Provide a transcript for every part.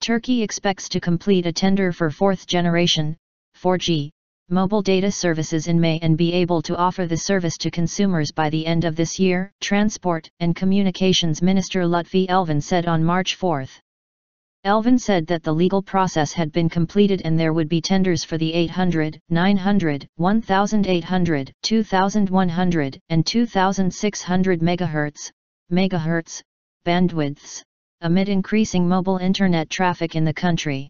Turkey expects to complete a tender for fourth generation, 4G, mobile data services in May and be able to offer the service to consumers by the end of this year, Transport and Communications Minister Lütfi Elvan said on March 4. Elvan said that the legal process had been completed and there would be tenders for the 800, 900, 1800, 2100, and 2600 megahertz bandwidths, amid increasing mobile internet traffic in the country.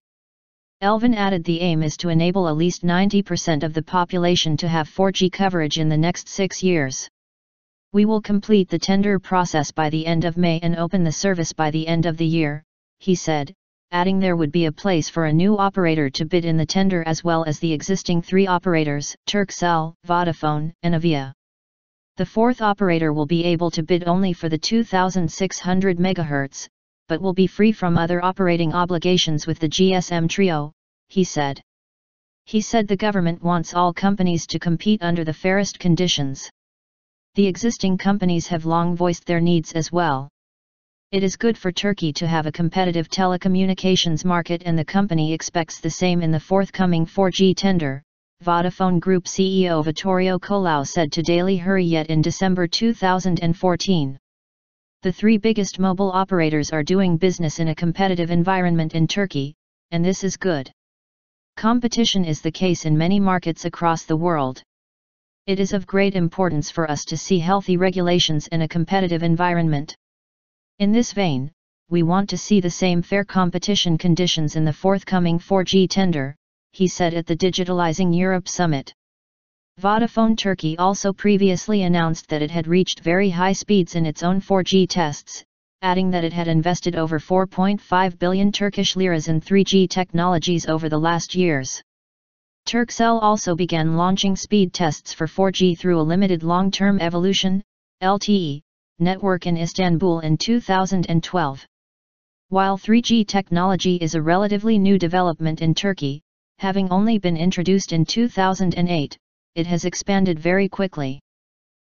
Elvan added the aim is to enable at least 90% of the population to have 4G coverage in the next 6 years. We will complete the tender process by the end of May and open the service by the end of the year, he said, adding there would be a place for a new operator to bid in the tender as well as the existing 3 operators, Turkcell, Vodafone, and Avea. The fourth operator will be able to bid only for the 2600 MHz, but will be free from other operating obligations with the GSM trio, he said. He said the government wants all companies to compete under the fairest conditions. The existing companies have long voiced their needs as well. It is good for Turkey to have a competitive telecommunications market and the company expects the same in the forthcoming 4G tender, Vodafone Group CEO Vittorio Colau said to Daily Hurriyet in December 2014. The 3 biggest mobile operators are doing business in a competitive environment in Turkey, and this is good. Competition is the case in many markets across the world. It is of great importance for us to see healthy regulations in a competitive environment. In this vein, we want to see the same fair competition conditions in the forthcoming 4G tender, he said at the Digitalizing Europe Summit. Vodafone Turkey also previously announced that it had reached very high speeds in its own 4G tests, adding that it had invested over 4.5 billion Turkish liras in 3G technologies over the last years. Turkcell also began launching speed tests for 4G through a limited long-term evolution, LTE, network in Istanbul in 2012. While 3G technology is a relatively new development in Turkey, having only been introduced in 2008, it has expanded very quickly.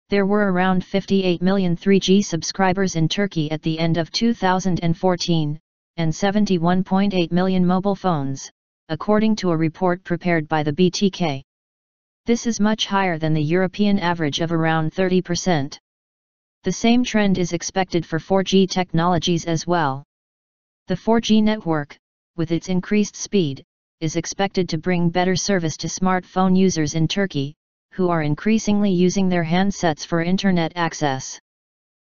There were around 58 million 3G subscribers in Turkey at the end of 2014, and 71.8 million mobile phones, according to a report prepared by the BTK. This is much higher than the European average of around 30%. The same trend is expected for 4G technologies as well. The 4G network, with its increased speed, is expected to bring better service to smartphone users in Turkey, who are increasingly using their handsets for internet access.